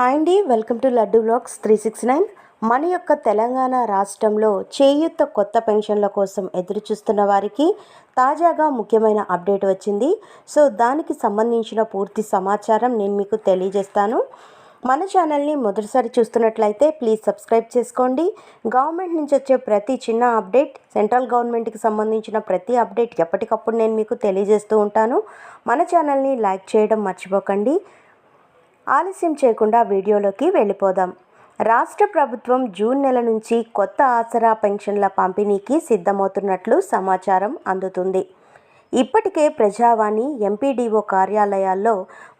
Hi అండి, welcome to laddu blogs 369. మన యొక్క తెలంగాణ రాష్ట్రంలో చేయూత కొత్త పెన్షన్ల కోసం ఎదురు చూస్తున్న వారికి తాజాగా ముఖ్యమైన అప్డేట్ వచ్చింది. సో దానికి సంబంధించిన పూర్తి సమాచారం నేను మీకు తెలియజేస్తాను. మన ఛానల్ని మొదటిసారి చూస్తున్నట్లయితే ప్లీజ్ సబ్స్క్రైబ్ చేసుకోండి. గవర్నమెంట్ నుంచి వచ్చే ప్రతి చిన్న అప్డేట్, సెంట్రల్ గవర్నమెంట్కి సంబంధించిన ప్రతి అప్డేట్ ఎప్పటికప్పుడు నేను మీకు తెలియజేస్తూ ఉంటాను. మన ఛానల్ని లైక్ చేయడం మర్చిపోకండి. ఆలస్యం చేయకుండా వీడియోలోకి వెళ్ళిపోదాం. రాష్ట్ర ప్రభుత్వం జూన్ నెల నుంచి కొత్త ఆసరా పెన్షన్ల పంపిణీకి సిద్ధమవుతున్నట్లు సమాచారం అందుతుంది. ఇప్పటికే ప్రజావాణి, ఎంపీడీఓ కార్యాలయాల్లో,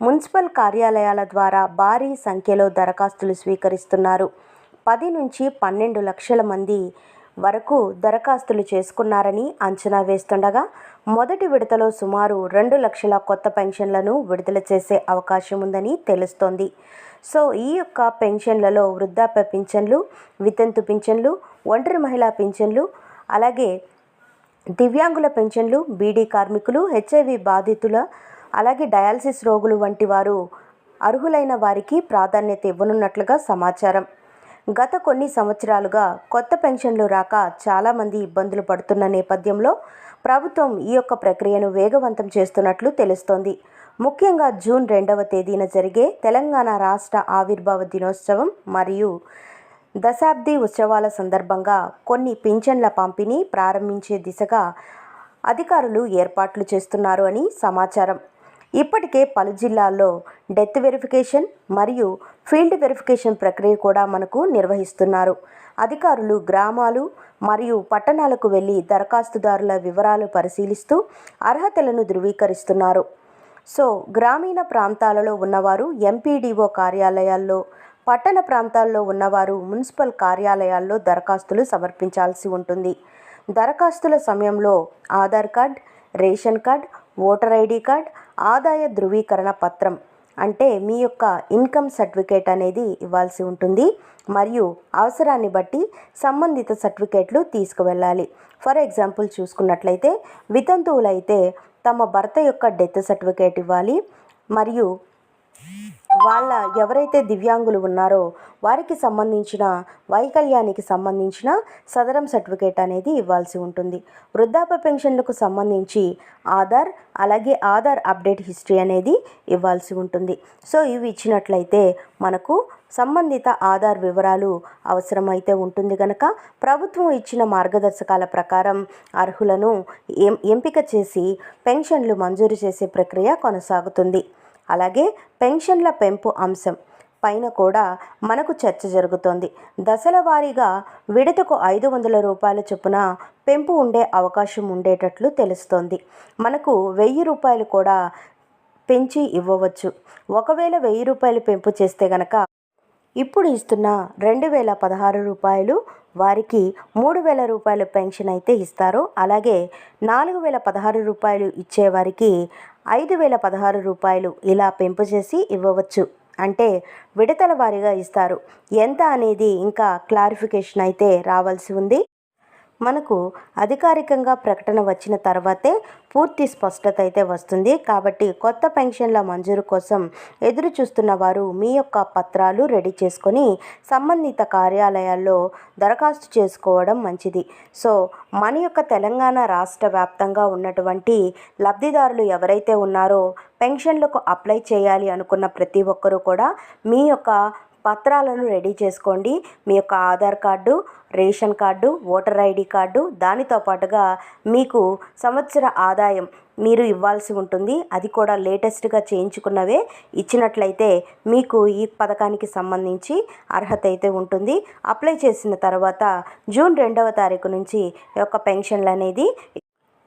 మున్సిపల్ కార్యాలయాల ద్వారా భారీ సంఖ్యలో దరఖాస్తులు స్వీకరిస్తున్నారు. 10 నుంచి 12 లక్షల మంది వరకు దరఖాస్తులు చేసుకున్నారని అంచనా వేస్తుండగా మొదటి విడతలో సుమారు 2 లక్షల కొత్త పెన్షన్లను విడుదల చేసే అవకాశం ఉందని తెలుస్తోంది. సో ఈ యొక్క పెన్షన్లలో వృద్ధాప్య పింఛన్లు, వితంతు పింఛన్లు, ఒంటరి మహిళా పింఛన్లు, అలాగే దివ్యాంగుల పెన్షన్లు, బీడీ కార్మికులు, హెచ్ఐవి బాధితుల, అలాగే డయాలసిస్ రోగులు వంటి వారు అర్హులైన వారికి ప్రాధాన్యత ఇవ్వనున్నట్లుగా సమాచారం. గత కొన్ని సంవత్సరాలుగా కొత్త పెన్షన్లు రాక చాలామంది ఇబ్బందులు పడుతున్న నేపథ్యంలో ప్రభుత్వం ఈ యొక్క ప్రక్రియను వేగవంతం చేస్తున్నట్లు తెలుస్తోంది. ముఖ్యంగా జూన్ 2వ తేదీన జరిగే తెలంగాణ రాష్ట్ర ఆవిర్భావ దినోత్సవం మరియు దశాబ్ది ఉత్సవాల సందర్భంగా కొన్ని పింఛన్ల పంపిణీ ప్రారంభించే దిశగా అధికారులు ఏర్పాట్లు చేస్తున్నారు అని సమాచారం. ఇప్పటికే పలు జిల్లాల్లో డెత్ వెరిఫికేషన్ మరియు ఫీల్డ్ వెరిఫికేషన్ ప్రక్రియ కూడా మనకు నిర్వహిస్తున్నారు. అధికారులు గ్రామాలు మరియు పట్టణాలకు వెళ్ళి దరఖాస్తుదారుల వివరాలు పరిశీలిస్తూ అర్హతలను ధృవీకరిస్తున్నారు. సో గ్రామీణ ప్రాంతాలలో ఉన్నవారు ఎంపీడీఓ కార్యాలయాల్లో, పట్టణ ప్రాంతాల్లో ఉన్నవారు మున్సిపల్ కార్యాలయాల్లో దరఖాస్తులు సమర్పించాల్సి ఉంటుంది. దరఖాస్తుల సమయంలో Aadhaar card, ration card, voter ID card, ఆదాయ ధృవీకరణ పత్రం అంటే మీ యొక్క ఇన్కమ్ సర్టిఫికేట్ అనేది ఇవ్వాల్సి ఉంటుంది. మరియు అవసరాన్ని బట్టి సంబంధిత సర్టిఫికేట్లు తీసుకువెళ్ళాలి. ఫర్ ఎగ్జాంపుల్ చూసుకున్నట్లయితే వితంతువులైతే తమ భర్త యొక్క డెత్ సర్టిఫికేట్ ఇవ్వాలి. మరియు వాళ్ళ ఎవరైతే దివ్యాంగులు ఉన్నారో వారికి సంబంధించిన వైకల్యానికి సంబంధించిన సదరం సర్టిఫికేట్ అనేది ఇవ్వాల్సి ఉంటుంది. వృద్ధాప్య పెన్షన్లకు సంబంధించి ఆధార్, అలాగే ఆధార్ అప్డేట్ హిస్టరీ అనేది ఇవ్వాల్సి ఉంటుంది. సో ఇవి ఇచ్చినట్లయితే మనకు సంబంధిత ఆధార్ వివరాలు అవసరమైతే ఉంటుంది కనుక ప్రభుత్వం ఇచ్చిన మార్గదర్శకాల ప్రకారం అర్హులను ఎంపిక చేసి పెన్షన్లు మంజూరు చేసే ప్రక్రియ కొనసాగుతుంది. అలాగే పెన్షన్ల పెంపు అంశం పైన కూడా మనకు చర్చ జరుగుతోంది. దశల వారీగా విడతకు 500 రూపాయల చొప్పున పెంపు ఉండే అవకాశం ఉండేటట్లు తెలుస్తోంది. మనకు 1000 రూపాయలు కూడా పెంచి ఇవ్వవచ్చు. ఒకవేళ 1000 రూపాయలు పెంపు చేస్తే గనక ఇప్పుడు ఇస్తున్న 2016 రూపాయలు వారికి 3000 రూపాయలు పెన్షన్ అయితే ఇస్తారు. అలాగే 4016 రూపాయలు ఇచ్చేవారికి 5016 రూపాయలు ఇలా పెంపు చేసి ఇవ్వవచ్చు. అంటే విడతల వారీగా ఇస్తారు. ఎంత అనేది ఇంకా క్లారిఫికేషన్ అయితే రావాల్సి ఉంది. మనకు అధికారికంగా ప్రకటన వచ్చిన తర్వాతే పూర్తి స్పష్టత అయితే వస్తుంది. కాబట్టి కొత్త పెన్షన్ల మంజూరు కోసం ఎదురు చూస్తున్న వారు మీ యొక్క పత్రాలు రెడీ చేసుకొని సంబంధిత కార్యాలయాల్లో దరఖాస్తు చేసుకోవడం మంచిది. సో మన యొక్క తెలంగాణ రాష్ట్ర వ్యాప్తంగా ఉన్నటువంటి లబ్ధిదారులు ఎవరైతే ఉన్నారో పెన్షన్లకు అప్లై చేయాలి అనుకున్న ప్రతి ఒక్కరూ కూడా మీ యొక్క పత్రాలను రెడీ చేసుకోండి. మీ యొక్క Aadhaar card, ration card, voter ID card, దానితో పాటుగా మీకు సంవత్సర ఆదాయం మీరు ఇవ్వాల్సి ఉంటుంది. అది కూడా లేటెస్ట్గా చేయించుకున్నవే ఇచ్చినట్లయితే మీకు ఈ పథకానికి సంబంధించి అర్హత అయితే ఉంటుంది. అప్లై చేసిన తర్వాత జూన్ 2వ తారీఖు నుంచి ఈ యొక్క పెన్షన్లు అనేది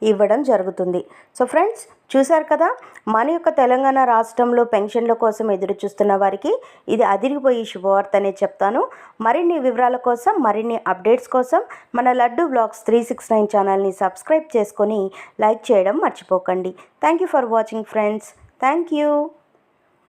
ఇవ్వడం జరుగుతుంది. సో ఫ్రెండ్స్ చూశారు కదా, మన యొక్క తెలంగాణ రాష్ట్రంలో పెన్షన్ల కోసం ఎదురు చూస్తున్న వారికి ఇది అదిరిపోయి శుభవార్త అనే చెప్తాను. మరిన్ని వివరాల కోసం, మరిన్ని అప్డేట్స్ కోసం మన లడ్డు బ్లాగ్స్ 369 ఛానల్ని సబ్స్క్రైబ్ చేసుకొని లైక్ చేయడం మర్చిపోకండి. Thank you for watching friends. Thank you.